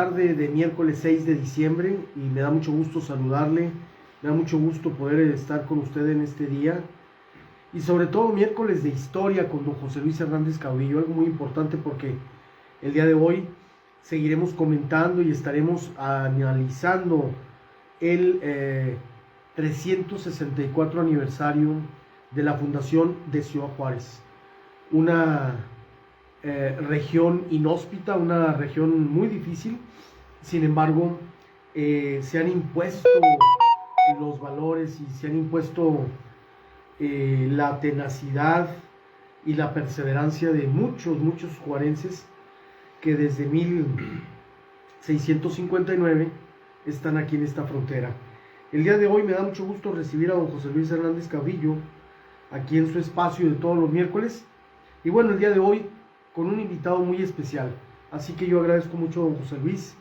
tarde de miércoles 6 de diciembre y me da mucho gusto saludarle, me da mucho gusto poder estar con usted en este día y sobre todo miércoles de historia con don José Luis Hernández Caudillo, algo muy importante porque el día de hoy seguiremos comentando y estaremos analizando el 364 aniversario de la fundación de Ciudad Juárez, una región inhóspita, una región muy difícil. Sin embargo, se han impuesto los valores y se han impuesto la tenacidad y la perseverancia de muchos juarenses que desde 1659 están aquí en esta frontera. El día de hoy me da mucho gusto recibir a don José Luis Hernández Caudillo aquí en su espacio de todos los miércoles. Y bueno, el día de hoy con un invitado muy especial. Así que yo agradezco mucho a don José Luis,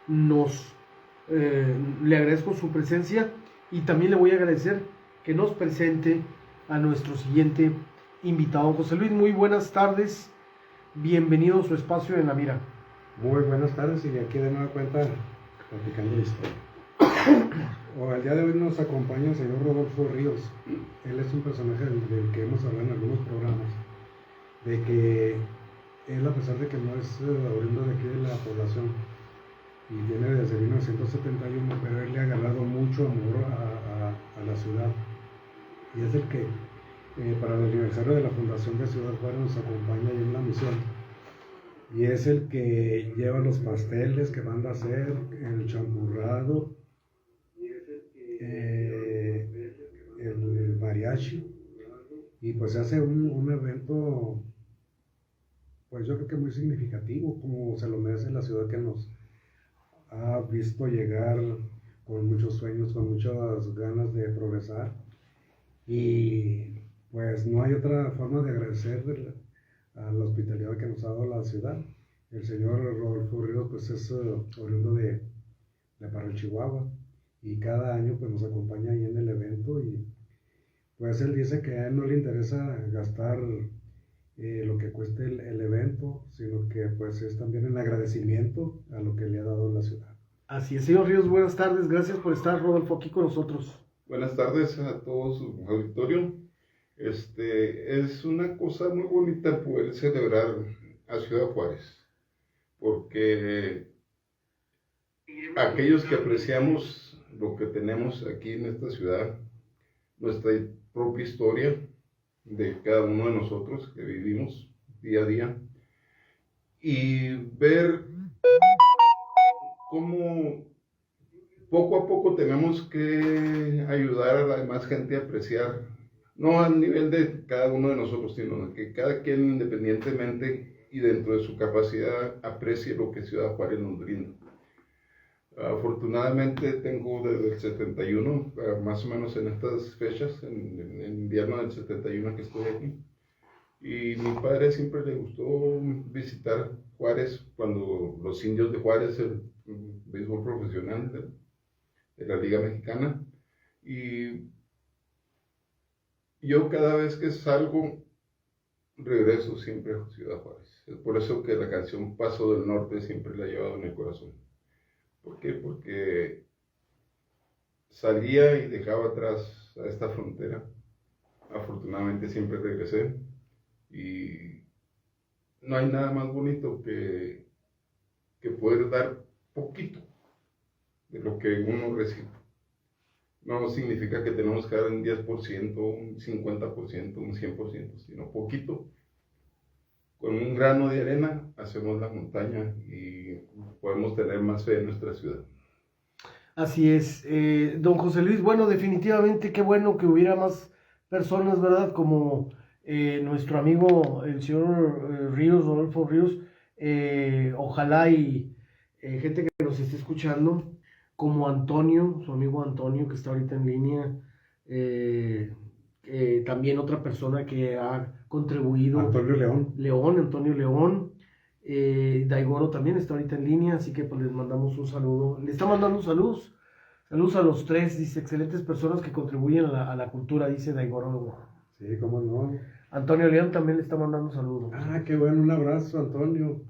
le agradezco su presencia y también le voy a agradecer que nos presente a nuestro siguiente invitado. José Luis, muy buenas tardes, bienvenido a su espacio en La Mira. Muy buenas tardes y aquí de nueva cuenta platicando la historia. El día de hoy nos acompaña el señor Rodolfo Ríos. Él es un personaje del que hemos hablado en algunos programas, de que él, a pesar de que no es oriundo de aquí de la población y viene desde 1971, pero él le ha agarrado mucho amor a la ciudad y es el que para el aniversario de la fundación de Ciudad Juárez nos acompaña ahí en la misión y es el que lleva los pasteles que van a hacer, el champurrado, el mariachi, y pues se hace un evento, pues yo creo que muy significativo, como se lo merece la ciudad que nos ha visto llegar con muchos sueños, con muchas ganas de progresar, y pues no hay otra forma de agradecer a la hospitalidad que nos ha dado la ciudad. El señor Rodolfo Ríos pues es oriundo de Parral, Chihuahua, y cada año pues nos acompaña ahí en el evento y pues él dice que a él no le interesa gastar lo que cueste el evento, sino que pues es también el agradecimiento a lo que le ha dado la ciudad. Así es, señor Ríos, buenas tardes, gracias por estar, Rodolfo, aquí con nosotros. Buenas tardes a todo su auditorio. Es una cosa muy bonita poder celebrar a Ciudad Juárez, porque aquellos que apreciamos lo que tenemos aquí en esta ciudad, nuestra propia historia de cada uno de nosotros que vivimos día a día, y ver cómo poco a poco tenemos que ayudar a la demás gente a apreciar, no al nivel de cada uno de nosotros, sino que cada quien independientemente y dentro de su capacidad aprecie lo que Ciudad Juárez nos brinda. Afortunadamente tengo desde el 71, más o menos en estas fechas, en invierno del 71 que estoy aquí. Y mi padre siempre le gustó visitar Juárez cuando los indios de Juárez, el béisbol profesional de la Liga Mexicana. Y yo cada vez que salgo, regreso siempre a Ciudad Juárez. Es por eso que la canción Paso del Norte siempre la he llevado en el corazón. ¿Por qué? Porque salía y dejaba atrás a esta frontera. Afortunadamente siempre regresé y no hay nada más bonito que poder dar poquito de lo que uno recibe. No significa que tenemos que dar un 10%, un 50%, un 100%, sino poquito. Con un grano de arena hacemos la montaña y podemos tener más fe en nuestra ciudad. Así es, don José Luis, bueno, definitivamente qué bueno que hubiera más personas, ¿verdad? Como nuestro amigo el señor Ríos, Rodolfo Ríos, ojalá y gente que nos esté escuchando, como Antonio, su amigo Antonio que está ahorita en línea, también otra persona que ha contribuido. Antonio León. Antonio León. Daigoro también está ahorita en línea, así que pues les mandamos un saludo. Le está mandando saludos a los tres, dice, excelentes personas que contribuyen a la cultura, dice Daigoro. Sí, cómo no. Antonio León también le está mandando saludos. Ah, qué bueno, un abrazo, Antonio.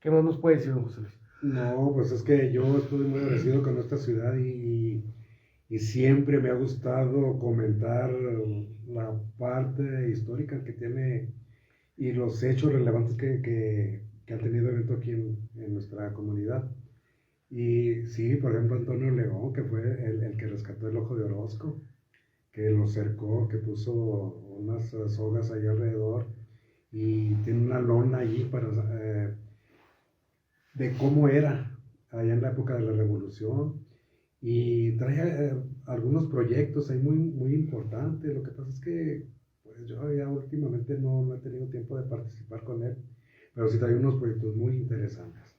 ¿Qué más nos puede decir, don José Luis? No, pues es que yo estoy muy agradecido con esta ciudad y siempre me ha gustado comentar la parte histórica que tiene y los hechos relevantes que ha tenido evento aquí en nuestra comunidad. Y sí, por ejemplo, Antonio León, que fue el que rescató el Ojo de Orozco, que lo cercó, que puso unas sogas ahí alrededor y tiene una lona allí de cómo era allá en la época de la Revolución y trae algunos proyectos ahí muy, muy importantes. Lo que pasa es que pues, yo ya últimamente no he tenido tiempo de participar con él, pero sí trae unos proyectos muy interesantes.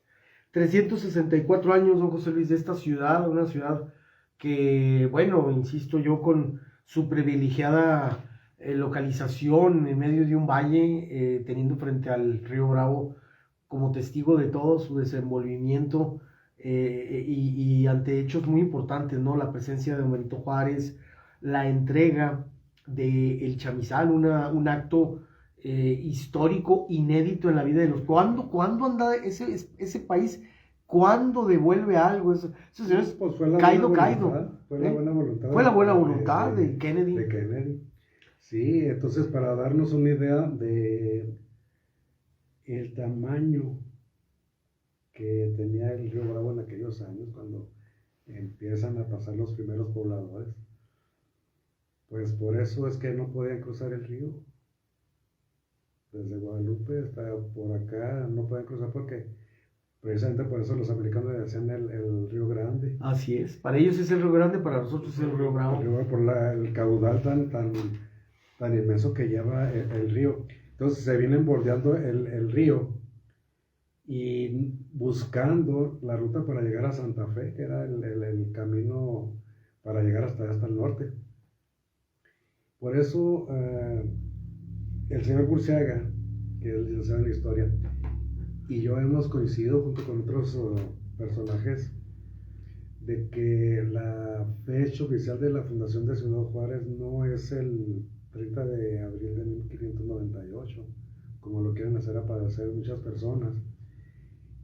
364 años, don José Luis, de esta ciudad, una ciudad que, bueno, insisto yo, con su privilegiada localización en medio de un valle, teniendo frente al río Bravo como testigo de todo su desenvolvimiento y ante hechos muy importantes, ¿no? La presencia de don Benito Juárez, la entrega de el chamizal, un acto histórico inédito en la vida de los... ¿Cuándo anda ese país? ¿Cuándo devuelve algo? Ese señor es Pues fue la caído. Fue la buena voluntad. Fue la buena voluntad de Kennedy. De Kennedy. Sí, entonces para darnos una idea de el tamaño que tenía el río Bravo en aquellos años, cuando empiezan a pasar los primeros pobladores, pues por eso es que no podían cruzar el río. Desde Guadalupe hasta por acá no podían cruzar porque precisamente por eso los americanos le decían el Río Grande. Así es, para ellos es el Río Grande, para nosotros es el Río Bravo. Por el caudal tan inmenso que lleva el río. Entonces se vienen bordeando el río y buscando la ruta para llegar a Santa Fe, que era el camino para llegar hasta el norte. Por eso el señor Burciaga, que es licenciado en Historia, y yo hemos coincidido junto con otros personajes de que la fecha oficial de la fundación de Ciudad Juárez no es el 30 de abril de 1598, como lo quieren hacer aparecer muchas personas,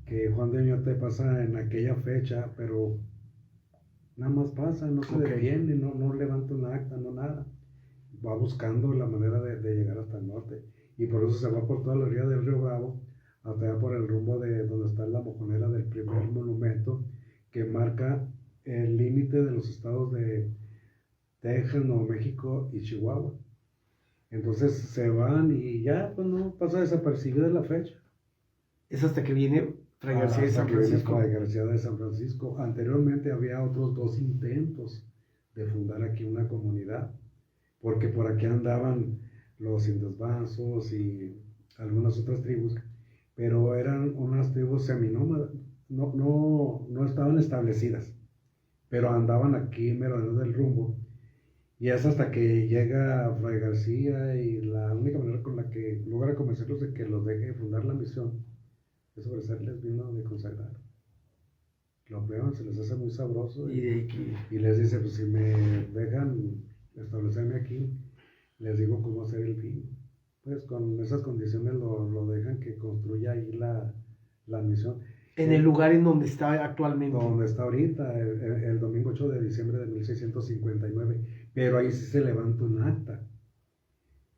que Juan de Oñate pasa en aquella fecha, pero nada más pasa, no se detiene, no levanta un acta, no nada. Va buscando la manera de llegar hasta el norte, y por eso se va por toda la orilla del río Bravo, hasta allá por el rumbo de donde está la mojonera del primer monumento, que marca el límite de los estados de Texas, Nuevo México y Chihuahua. Entonces se van y ya pues no pasa desapercibida la fecha. Es hasta que viene Fray García de San Francisco. Fray García de San Francisco. Anteriormente había otros 2 intentos de fundar aquí una comunidad, porque por aquí andaban los indios Banzos y algunas otras tribus, pero eran unas tribus seminómadas, no estaban establecidas, pero andaban aquí merodeando del rumbo. Y es hasta que llega Fray García y la única manera con la que logra convencerlos de que los deje fundar la misión es ofrecerles vino de consagrar. Lo prueban, se les hace muy sabroso y les dice, pues si me dejan establecerme aquí, les digo cómo hacer el vino. Pues con esas condiciones lo dejan que construya ahí la misión. En el lugar en donde está actualmente. Donde está ahorita, el domingo 8 de diciembre de 1659. Pero ahí sí se levanta un acta.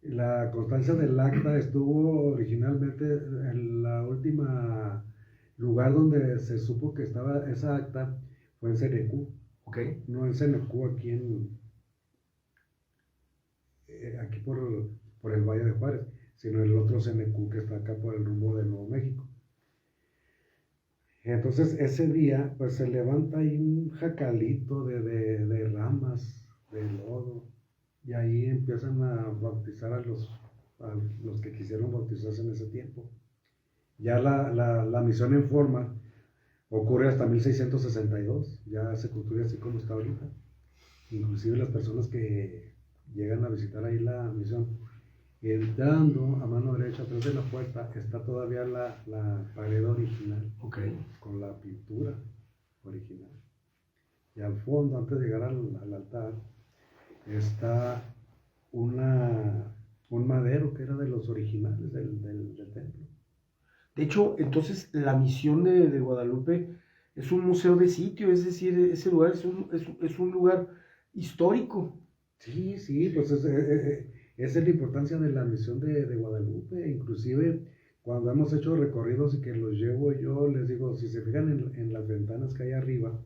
La constancia del acta estuvo originalmente en la última lugar donde se supo que estaba esa acta, fue en Cenecú. Okay. No en Cenecú, aquí por el Valle de Juárez, sino el otro Cenecú que está acá por el rumbo de Nuevo México. Entonces ese día pues se levanta ahí un jacalito de ramas, de lodo, y ahí empiezan a bautizar a los que quisieron bautizarse en ese tiempo. Ya la misión en forma ocurre hasta 1662, ya se construye así como está ahorita. Inclusive las personas que llegan a visitar ahí la misión, entrando a mano derecha atrás de la puerta está todavía la pared original, con la pintura original. Y al fondo, antes de llegar al altar, está un madero que era de los originales del templo. De hecho, entonces la misión de Guadalupe es un museo de sitio, es decir, ese lugar es un lugar histórico. Sí, sí, pues esa es la importancia de la misión de Guadalupe. Inclusive cuando hemos hecho recorridos y que los llevo yo, les digo, si se fijan en las ventanas que hay arriba,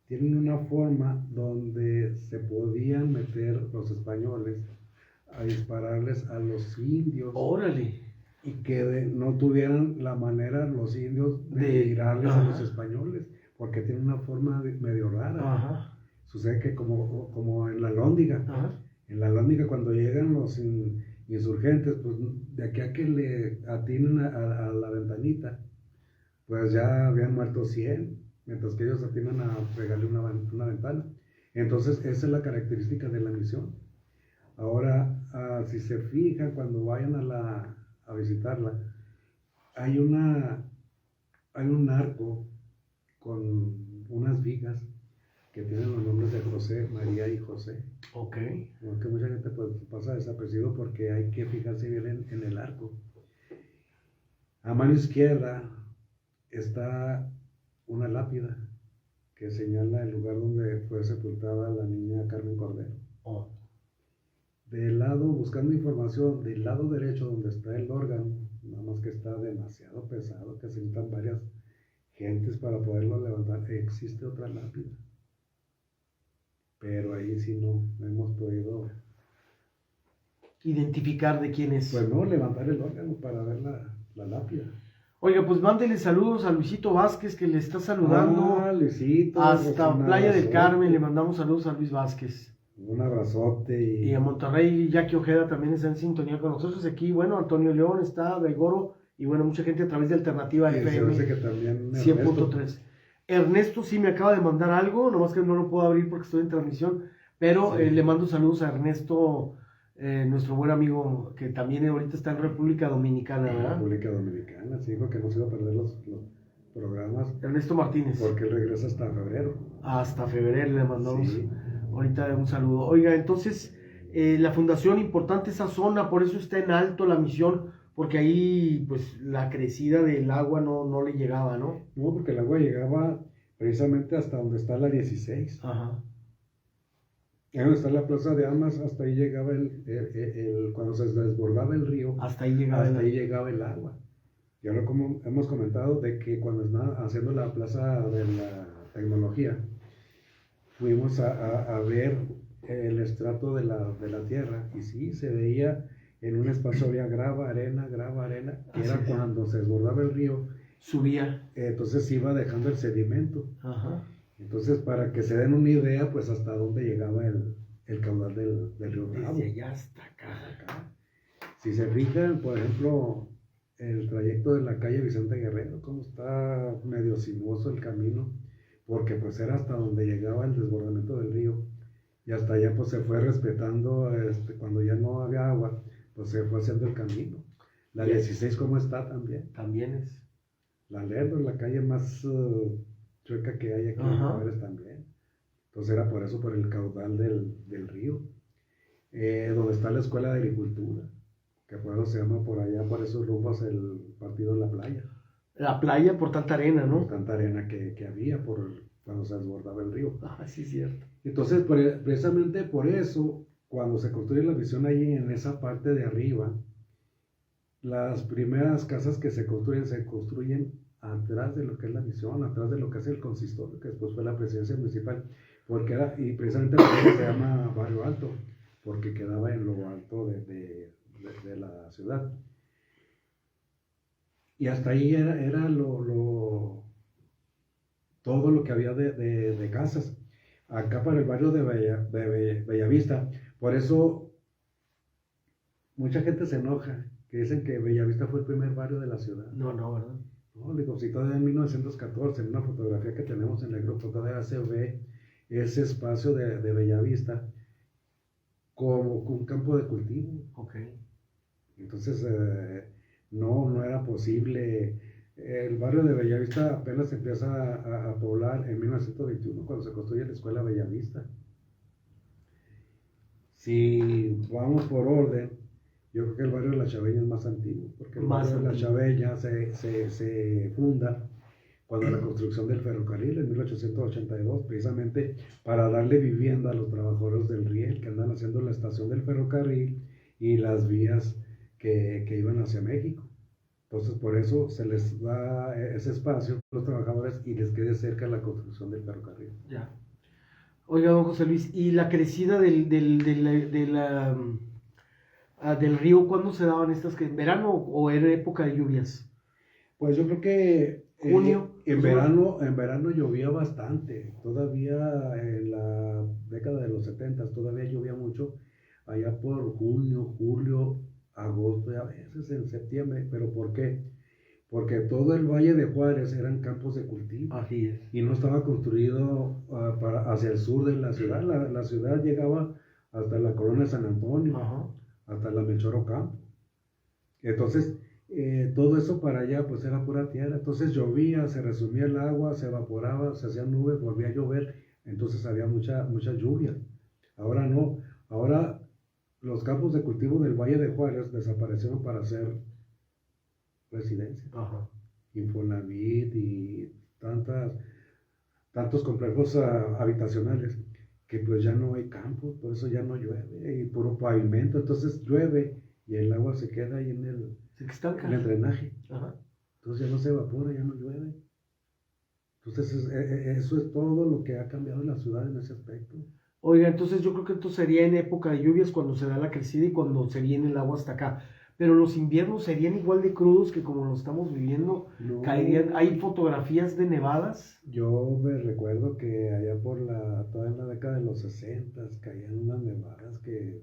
tienen una forma donde se podían meter los españoles a dispararles a los indios. Órale. Y que no tuvieran la manera los indios de tirarles a los españoles, porque tienen una forma medio rara. Ajá. Sucede que como en la Alhóndiga, en la Alhóndiga cuando llegan los insurgentes, pues de aquí a que le atinen a la ventanita, pues ya habían muerto 100, mientras que ellos atinan a pegarle una ventana. Entonces esa es la característica de la misión. Ahora, si se fijan cuando vayan a visitarla, hay un arco con unas vigas que tienen los nombres de José, María y José. Ok. Aunque mucha gente pues, pasa desapercibido porque hay que fijarse bien en el arco. A mano izquierda está una lápida que señala el lugar donde fue sepultada la niña Carmen Cordero. Oh. Del lado, buscando información, del lado derecho donde está el órgano, nada más que está demasiado pesado, que se necesitan varias gentes para poderlo levantar, existe otra lápida. Pero ahí sí no hemos podido identificar de quién es. Pues no, levantar el órgano para ver la lápida. Oiga, pues mándele saludos a Luisito Vázquez, que le está saludando. Luisito. Hasta Playa del Carmen, le mandamos saludos a Luis Vázquez. Un abrazote. Y a Monterrey, Jackie Ojeda también está en sintonía con nosotros. Aquí, bueno, Antonio León está, Belgoro, y bueno, mucha gente a través de Alternativa FM 100.3. Ernesto sí me acaba de mandar algo, nomás que no lo puedo abrir porque estoy en transmisión, pero sí. Le mando saludos a Ernesto, nuestro buen amigo, que también ahorita está en República Dominicana, ¿verdad? República Dominicana, sí, dijo que no se iba a perder los programas. Ernesto Martínez. Porque él regresa hasta febrero. Hasta febrero le mandamos sí. Ahorita un saludo. Oiga, entonces, la fundación, importante esa zona, por eso está en alto la misión, porque ahí, pues, la crecida del agua no le llegaba, ¿no? No, porque el agua llegaba precisamente hasta donde está la 16. Ajá. Ahí donde está la Plaza de Armas, hasta ahí llegaba cuando se desbordaba el río. Hasta ahí llegaba el agua. Y ahora, como hemos comentado, de que cuando estaban haciendo la Plaza de la Tecnología, fuimos a ver el estrato de la tierra, y sí, se veía en un espacio había grava, arena, que era cuando se desbordaba el río, subía, entonces iba dejando el sedimento. Ajá. Entonces, para que se den una idea, pues hasta dónde llegaba el caudal del río Bravo. Desde allá hasta acá. Si se fijan, por ejemplo, el trayecto de la calle Vicente Guerrero, cómo está medio sinuoso el camino, porque pues era hasta donde llegaba el desbordamiento del río, y hasta allá pues se fue respetando, cuando ya no había agua, pues se fue haciendo el camino. La 16 cómo está también es la Lerdo, la calle más chueca que hay aquí en Juárez también. Entonces era por eso, por el caudal del río. Donde está la Escuela de Agricultura, que por eso se llama por allá, por esos rumbos, el partido de la playa. La playa por tanta arena, ¿no? Por tanta arena que había cuando se desbordaba el río. Sí, es cierto. Entonces, precisamente por eso, cuando se construye la misión allí en esa parte de arriba, las primeras casas que se construyen atrás de lo que es la misión, atrás de lo que es el consistorio, que después fue la presidencia municipal, y precisamente por eso se llama Barrio Alto, porque quedaba en lo alto de la ciudad. Y hasta ahí era todo lo que había de casas. Acá para el barrio de Bellavista, por eso mucha gente se enoja, que dicen que Bellavista fue el primer barrio de la ciudad. No, ¿verdad? No, digo, si todavía en 1914, en una fotografía que tenemos en el grupo, todavía se ve ese espacio de Bellavista como un campo de cultivo. Ok. Entonces, no era posible. El barrio de Bellavista apenas se empieza a poblar en 1921, cuando se construye la Escuela Bellavista. Si vamos por orden, Yo creo que el barrio de La Chaveña es más antiguo, porque el Más barrio de La antiguo. Chaveña se funda cuando la construcción del ferrocarril en 1882, precisamente para darle vivienda a los trabajadores del riel que andan haciendo la estación del ferrocarril y las vías que iban hacia México. Entonces, por eso se les da ese espacio a los trabajadores y les quede cerca la construcción del ferrocarril. Ya. Oiga, don José Luis, ¿y la crecida del río, cuándo se daban estas? ¿En verano o era época de lluvias? Pues yo creo que Junio. en verano llovía bastante. Todavía en la década de los 70 todavía llovía mucho. Allá por junio, julio, agosto y a veces en septiembre. ¿Pero por qué? Porque todo el Valle de Juárez eran campos de cultivo. Así es. Y no estaba construido hacia el sur de la ciudad. La ciudad llegaba hasta la Colonia San Antonio, Ajá. hasta la Melchor Ocampo. Entonces, todo eso para allá pues era pura tierra. Entonces llovía, se resumía el agua, se evaporaba, se hacían nubes, volvía a llover. Entonces había mucha lluvia. Ahora no. Ahora los campos de cultivo del Valle de Juárez desaparecieron para hacer residencia. Ajá. Infonavit y tantos complejos habitacionales que pues ya no hay campos, por eso ya no llueve y puro pavimento. Entonces llueve y el agua se queda ahí en el drenaje. Ajá. Entonces ya no se evapora, ya no llueve. Entonces eso es todo lo que ha cambiado en la ciudad en ese aspecto. Oiga, entonces yo creo que esto sería en época de lluvias cuando se da la crecida y cuando se viene el agua hasta acá. Pero los inviernos serían igual de crudos que como lo estamos viviendo. No, Caerían, hay fotografías de nevadas. yo me recuerdo que allá toda en la década de los 60 caían unas nevadas que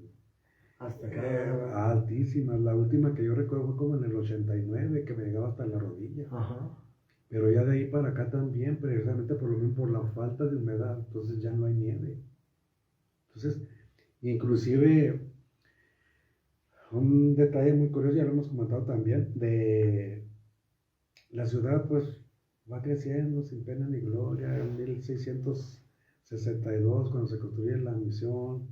Hasta acá. altísimas. La última que yo recuerdo fue como en el 89, que me llegaba hasta la rodilla. Ajá. Pero ya de ahí para acá también, precisamente por lo mismo, por la falta de humedad, entonces ya no hay nieve. Entonces, inclusive, un detalle muy curioso, ya lo hemos comentado también, de la ciudad pues va creciendo sin pena ni gloria. En 1662, cuando se construye la misión,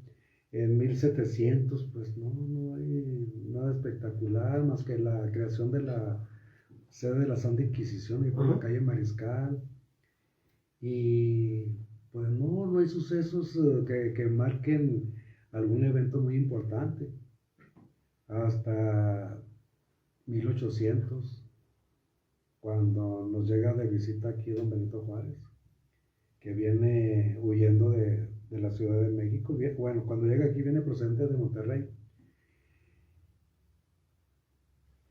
en 1700 pues no hay nada espectacular más que la creación de la sede de la Santa Inquisición ahí por la calle Mariscal. Y pues no hay sucesos que marquen algún evento muy importante. Hasta 1800, cuando nos llega de visita aquí don Benito Juárez, que viene huyendo de la Ciudad de México. Bueno, cuando llega aquí viene procedente de Monterrey.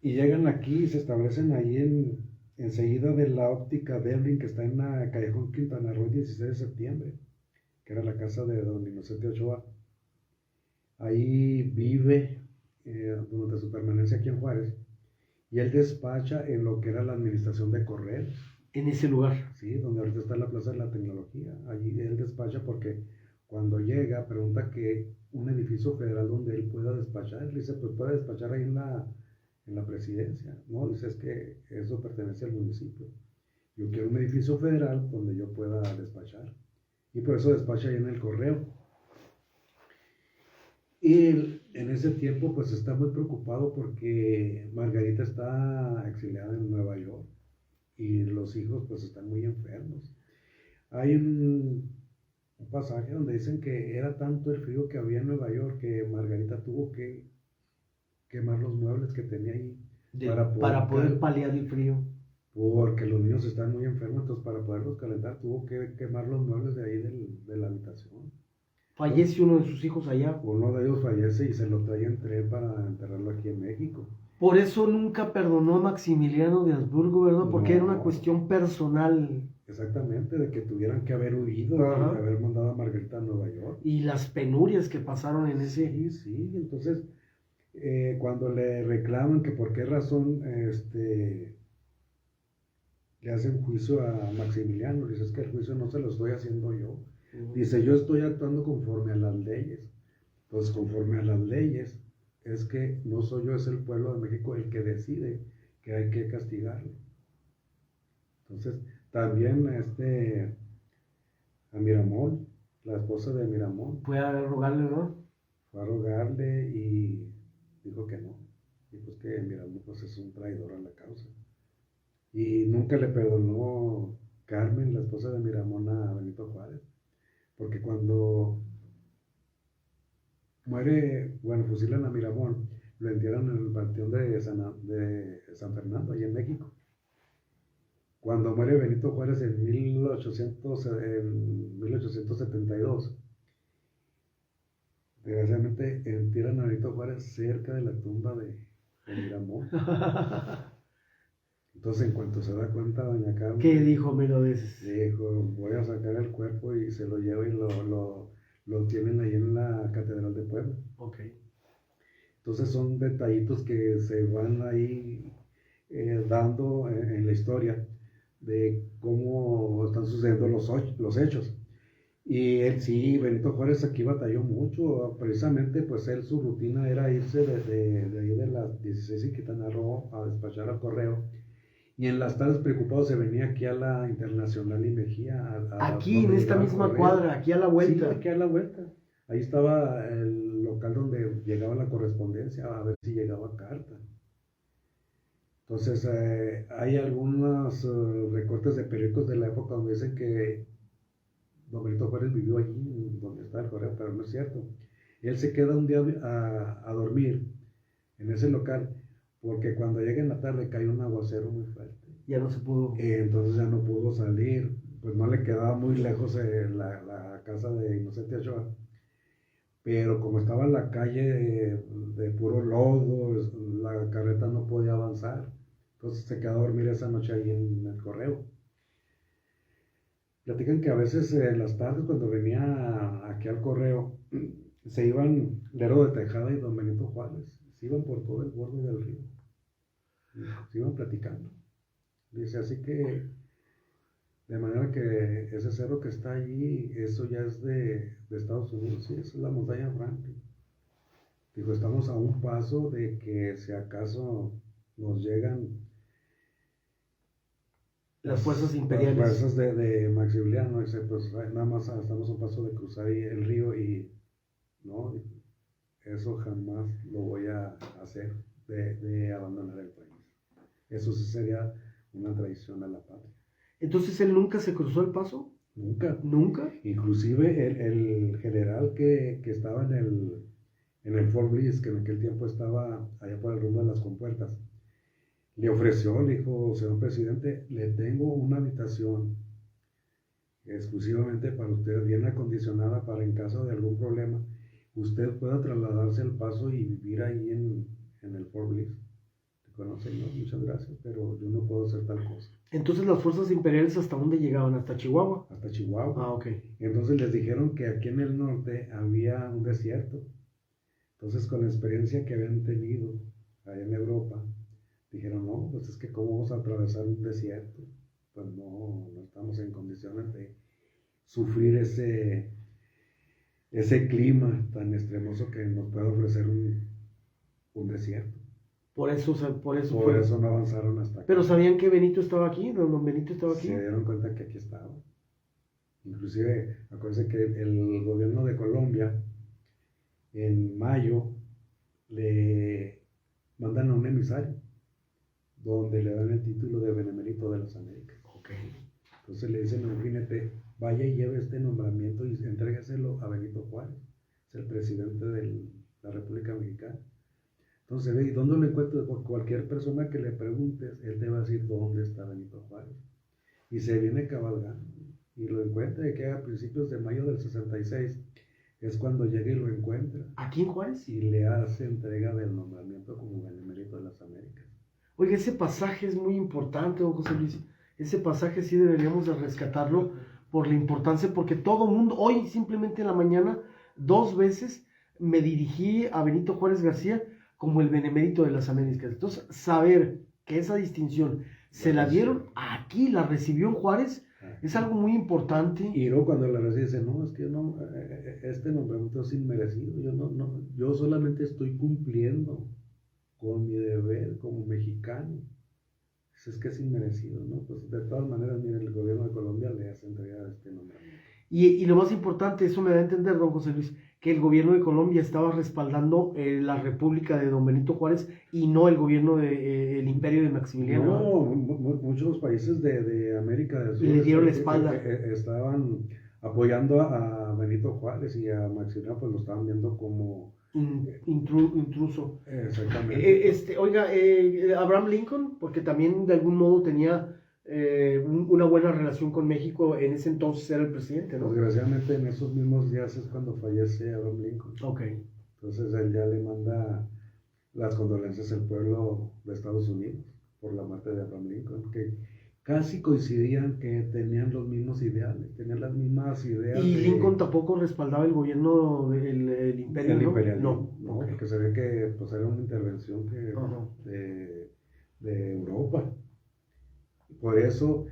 Y llegan aquí y se establecen ahí enseguida de la óptica Delvin, que está en la Callejón Quintana Roo, 16 de septiembre, que era la casa de don Inocente Ochoa. Ahí vive durante su permanencia aquí en Juárez, y él despacha en lo que era la administración de correos. En ese lugar. Sí, donde ahorita está la Plaza de la Tecnología. Allí él despacha porque cuando llega pregunta que un edificio federal donde él pueda despachar. Él dice, pues puede despachar ahí en la presidencia. No, dice, es que eso pertenece al municipio. Yo quiero un edificio federal donde yo pueda despachar. Y por eso despacha ahí en el correo. Y él, en ese tiempo pues está muy preocupado porque Margarita está exiliada en Nueva York y los hijos pues están muy enfermos. Hay un pasaje donde dicen que era tanto el frío que había en Nueva York que Margarita tuvo que quemar los muebles que tenía ahí para poder paliar el frío. Porque los niños están muy enfermos, entonces para poderlos calentar tuvo que quemar los muebles de ahí de la habitación. Fallece uno de sus hijos allá. Uno de ellos fallece y se lo trae en tren para enterrarlo aquí en México. Por eso nunca perdonó a Maximiliano de Habsburgo, ¿verdad? Porque No. era una cuestión personal. Exactamente, de que tuvieran que haber huido, de haber mandado a Margarita a Nueva York. Y las penurias que pasaron en ese... Sí, entonces cuando le reclaman que por qué razón le hacen juicio a Maximiliano, dice, es que el juicio no se lo estoy haciendo yo. Dice, yo estoy actuando conforme a las leyes. Entonces, conforme a las leyes, es que no soy yo, es el pueblo de México el que decide que hay que castigarlo. Entonces, también a Miramón, la esposa de Miramón, Fue a rogarle, ¿no? fue a rogarle y dijo que no. Y pues que Miramón pues es un traidor a la causa. Y nunca le perdonó Carmen, la esposa de Miramón, a Benito Juárez. Porque cuando muere, bueno, fusilan a Miramón, lo entierran en el panteón de San Fernando, allá en México. Cuando muere Benito Juárez en 1872, desgraciadamente entierran a Benito Juárez cerca de la tumba de Miramón. Entonces, en cuanto se da cuenta, doña Carmen, ¿Qué dijo Melodes? dijo, voy a sacar el cuerpo y se lo llevo y lo tienen ahí en la Catedral de Puebla. Ok. Entonces son detallitos que se van ahí dando en la historia de cómo están sucediendo los hechos. Y él sí, Benito Juárez aquí batalló mucho, precisamente pues él su rutina era irse de ahí de las 16 y Quintana Roo a despachar al correo. Y en las tardes preocupado se venía aquí a la Internacional y Mejía. Aquí, en esta misma cuadra, aquí a la vuelta. Sí, aquí a la vuelta. Ahí estaba el local donde llegaba la correspondencia, a ver si llegaba carta. Entonces, hay algunos recortes de periódicos de la época donde dicen que don Benito Juárez vivió allí, donde está el correo, pero no es cierto. Él se queda un día a dormir en ese local, porque cuando llega en la tarde cae un aguacero muy fuerte. Ya no se pudo. Entonces ya no pudo salir, pues no le quedaba muy lejos la casa de Inocente Ochoa. Pero como estaba en la calle de puro lodo, la carreta no podía avanzar. Entonces se quedó a dormir esa noche ahí en el correo. Platican que a veces en las tardes cuando venía aquí al correo, se iban Lerdo de Tejada y don Benito Juárez, se iban por todo el borde del río. Se iban platicando. Dice, así que, de manera que ese cerro que está allí, eso ya es de Estados Unidos, sí, es la montaña Franklin. Digo, estamos a un paso de que si acaso nos llegan las fuerzas imperiales. Las fuerzas de Maximiliano, dice, pues nada más estamos a un paso de cruzar ahí el río y, no, eso jamás lo voy a hacer, de abandonar el país. Eso sí sería una traición a la patria. Entonces, ¿él nunca se cruzó el paso? Nunca. ¿Nunca? Inclusive el general que estaba en el Fort Bliss, que en aquel tiempo estaba allá por el rumbo de las Compuertas, le ofreció, le dijo, señor presidente, le tengo una habitación exclusivamente para usted, bien acondicionada para en caso de algún problema, usted pueda trasladarse al paso y vivir ahí en el Fort Bliss. Te conocen, ¿no? Muchas gracias, pero yo no puedo hacer tal cosa. Entonces, ¿las fuerzas imperiales hasta dónde llegaban? ¿Hasta Chihuahua? Hasta Chihuahua. Ah, ok. Entonces les dijeron que aquí en el norte había un desierto. Entonces, con la experiencia que habían tenido allá en Europa, dijeron, no, pues es que cómo vamos a atravesar un desierto, pues no estamos en condiciones de sufrir ese clima tan extremoso que nos puede ofrecer un desierto. Por eso no avanzaron hasta acá. Pero sabían que Benito estaba aquí, don Benito estaba aquí. Se dieron cuenta que aquí estaba. Inclusive, acuérdense que el gobierno de Colombia, en mayo, le mandan a un emisario, donde le dan el título de Benemérito de las Américas. Okay. Entonces le dicen al jinete, vaya y lleve este nombramiento y entrégueselo a Benito Juárez, es el presidente de la República Mexicana. Entonces, ve, ¿y dónde lo encuentro? Por cualquier persona que le preguntes, él te va a decir dónde está Benito Juárez. Y se viene cabalgando y lo encuentra, y que a principios de mayo del 66 es cuando llega y lo encuentra. ¿Aquí en Juárez? Y le hace entrega del nombramiento como Benemérito de las Américas. Oiga, ese pasaje es muy importante, don José Luis. Ese pasaje sí deberíamos de rescatarlo por la importancia, porque todo mundo, hoy simplemente en la mañana, 2 veces me dirigí a Benito Juárez García como el Benemérito de las Américas. Entonces, saber que esa distinción se la dieron aquí, la recibió en Juárez, es algo muy importante. Y luego cuando la recibe dice, no, es que no, este nombramiento es inmerecido, yo solamente estoy cumpliendo con mi deber como mexicano. Es que es inmerecido, ¿no? Pues de todas maneras, mire, el gobierno de Colombia le hace entregar este nombramiento. Y lo más importante, eso me da a entender, don José Luis, que el gobierno de Colombia estaba respaldando la República de don Benito Juárez y no el gobierno del Imperio de Maximiliano. No, muchos países de América del Sur le dieron la espalda. Estaban apoyando a Benito Juárez y a Maximiliano, pues lo estaban viendo como intruso. Exactamente. Oiga, Abraham Lincoln, porque también de algún modo tenía una buena relación con México, en ese entonces era el presidente, ¿no? Desgraciadamente en esos mismos días es cuando fallece Abraham Lincoln. Ok. Entonces él ya le manda las condolencias al pueblo de Estados Unidos por la muerte de Abraham Lincoln, que casi coincidían, que tenían los mismos ideales, tenían las mismas ideas. ¿Y Lincoln tampoco respaldaba el gobierno del imperio? El imperialismo, no. Okay. Porque se ve que pues, era una intervención de Europa. Por eso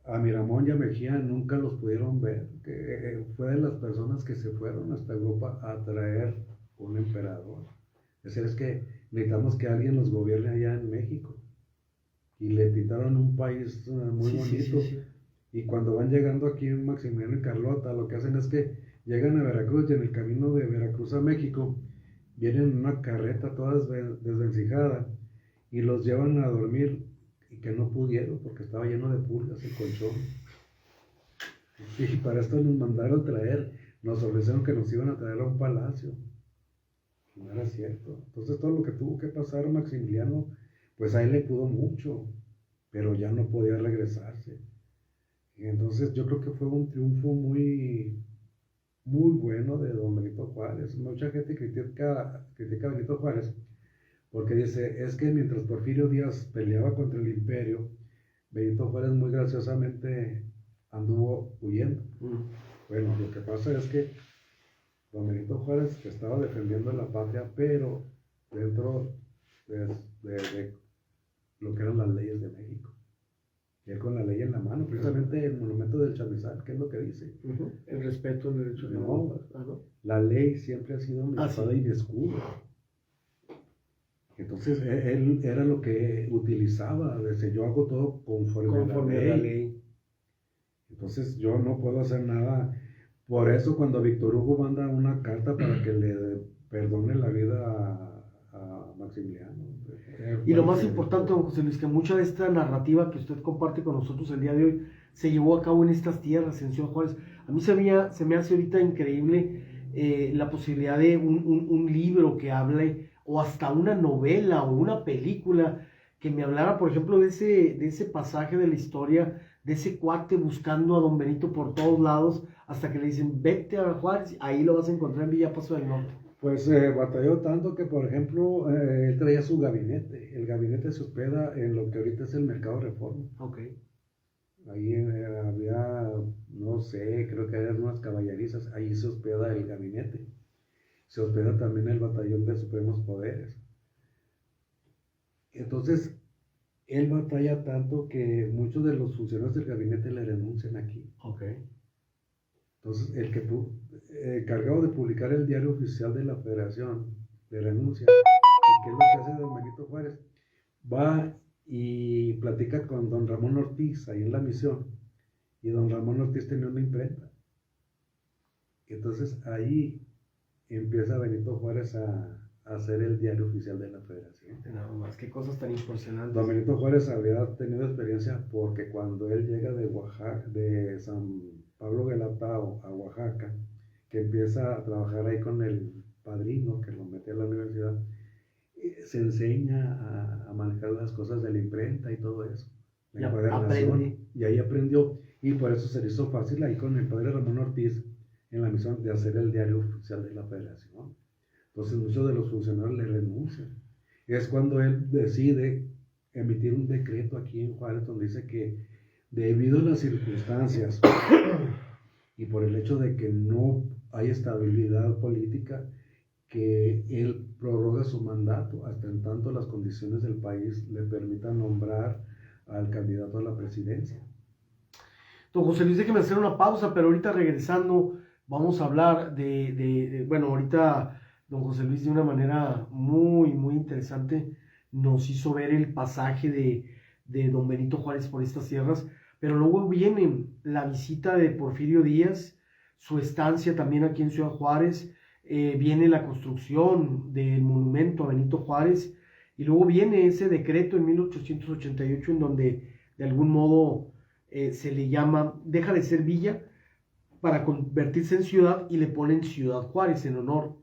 a Miramón y a Mejía nunca los pudieron ver, que fue de las personas que se fueron hasta Europa a traer un emperador. Es decir, es que necesitamos que alguien los gobierne allá en México. Y le pintaron un país muy bonito. Sí. Y cuando van llegando aquí en Maximiliano y Carlota, lo que hacen es que llegan a Veracruz y en el camino de Veracruz a México vienen en una carreta toda desvencijada y los llevan a dormir, y que no pudieron porque estaba lleno de pulgas el colchón. Y para esto nos mandaron traer, nos ofrecieron que nos iban a traer a un palacio. Y no era cierto. Entonces todo lo que tuvo que pasar Maximiliano, pues a él le pudo mucho, pero ya no podía regresarse. Y entonces yo creo que fue un triunfo muy bueno de don Benito Juárez. Mucha gente critica a Benito Juárez porque dice, es que mientras Porfirio Díaz peleaba contra el imperio, Benito Juárez muy graciosamente anduvo huyendo. Bueno, lo que pasa es que don Benito Juárez estaba defendiendo la patria, pero dentro de lo que eran las leyes de México. Y él con la ley en la mano, precisamente el monumento del Chamizal, ¿qué es lo que dice? El respeto al derecho de no, la ley siempre ha sido mi espada y mi escudo. Entonces él era lo que utilizaba, dice, yo hago todo conforme a la ley. Entonces yo no puedo hacer nada. Por eso cuando Víctor Hugo manda una carta para que le perdone la vida a Maximiliano. Y lo más importante, don José Luis, que mucha de esta narrativa que usted comparte con nosotros el día de hoy se llevó a cabo en estas tierras, en Ciudad Juárez. A mí se me hace ahorita increíble la posibilidad de un libro que hable, o hasta una novela o una película que me hablara, por ejemplo, de ese pasaje de la historia, de ese cuate buscando a don Benito por todos lados, hasta que le dicen, vete a Juárez, ahí lo vas a encontrar en Villa Paso del Norte. Pues batalló tanto que, por ejemplo, él traía su gabinete. El gabinete se hospeda en lo que ahorita es el Mercado Reforma. Ok. Ahí había, no sé, creo que eran unas caballerizas, ahí se hospeda el gabinete. Se hospeda también el Batallón de Supremos Poderes. Entonces, él batalla tanto que muchos de los funcionarios del gabinete le renuncian aquí. Ok. Entonces, el que encargado de publicar el diario oficial de la Federación le renuncia. ¿Y qué es lo que hace don Benito Juárez? Va y platica con don Ramón Ortiz ahí en la misión. Y don Ramón Ortiz tenía una imprenta. Entonces, ahí empieza Benito Juárez a hacer el diario oficial de la Federación. Nada más, qué cosas tan impresionantes. Don Benito Juárez había tenido experiencia porque cuando él llega de Oaxaca, de San Pablo Guelatao a Oaxaca, que empieza a trabajar ahí con el padrino que lo mete a la universidad, se enseña a manejar las cosas de la imprenta y todo eso. La encuadernación, y ahí aprendió, y por eso se le hizo fácil ahí con el padre Ramón Ortiz en la misión de hacer el diario oficial de la Federación. Entonces muchos de los funcionarios le renuncian. Es cuando él decide emitir un decreto aquí en Juárez donde dice que debido a las circunstancias y por el hecho de que no hay estabilidad política, que él prorroga su mandato hasta en tanto las condiciones del país le permitan nombrar al candidato a la presidencia. Don José Luis, déjeme hacer una pausa, pero ahorita regresando vamos a hablar bueno, ahorita don José Luis de una manera muy, muy interesante nos hizo ver el pasaje de don Benito Juárez por estas tierras, pero luego viene la visita de Porfirio Díaz, su estancia también aquí en Ciudad Juárez, viene la construcción del monumento a Benito Juárez, y luego viene ese decreto en 1888 en donde de algún modo se le llama, deja de ser villa para convertirse en ciudad, y le ponen Ciudad Juárez en honor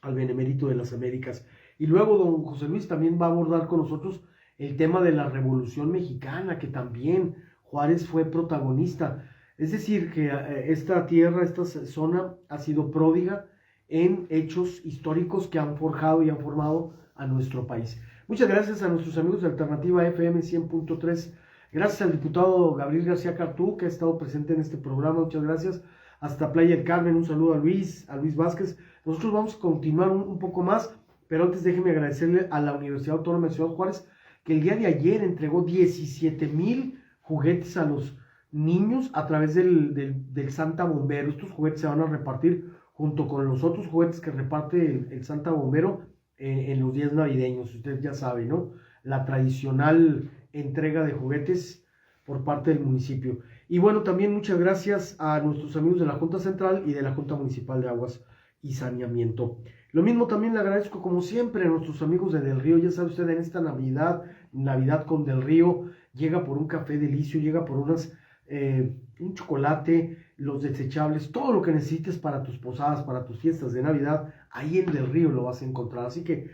al Benemérito de las Américas. Y luego don José Luis también va a abordar con nosotros el tema de la Revolución Mexicana, que también Juárez fue protagonista. Es decir, que esta tierra, esta zona ha sido pródiga en hechos históricos que han forjado y han formado a nuestro país. Muchas gracias a nuestros amigos de Alternativa FM 100.3. Gracias al diputado Gabriel García Cartú, que ha estado presente en este programa. Muchas gracias. Hasta Playa del Carmen, un saludo a Luis Vázquez. Nosotros vamos a continuar un poco más, pero antes déjeme agradecerle a la Universidad Autónoma de Ciudad Juárez, que el día de ayer entregó 17,000 juguetes a los niños a través del Santa Bombero. Estos juguetes se van a repartir junto con los otros juguetes que reparte el Santa Bombero en los días navideños. Usted ya sabe, ¿no? La tradicional entrega de juguetes por parte del municipio. Y bueno, también muchas gracias a nuestros amigos de la Junta Central y de la Junta Municipal de Aguas y Saneamiento. Lo mismo también le agradezco, como siempre, a nuestros amigos de Del Río. Ya sabe usted, en esta Navidad con Del Río, llega por un café delicio, llega por un chocolate, los desechables, todo lo que necesites para tus posadas, para tus fiestas de Navidad, ahí en Del Río lo vas a encontrar. Así que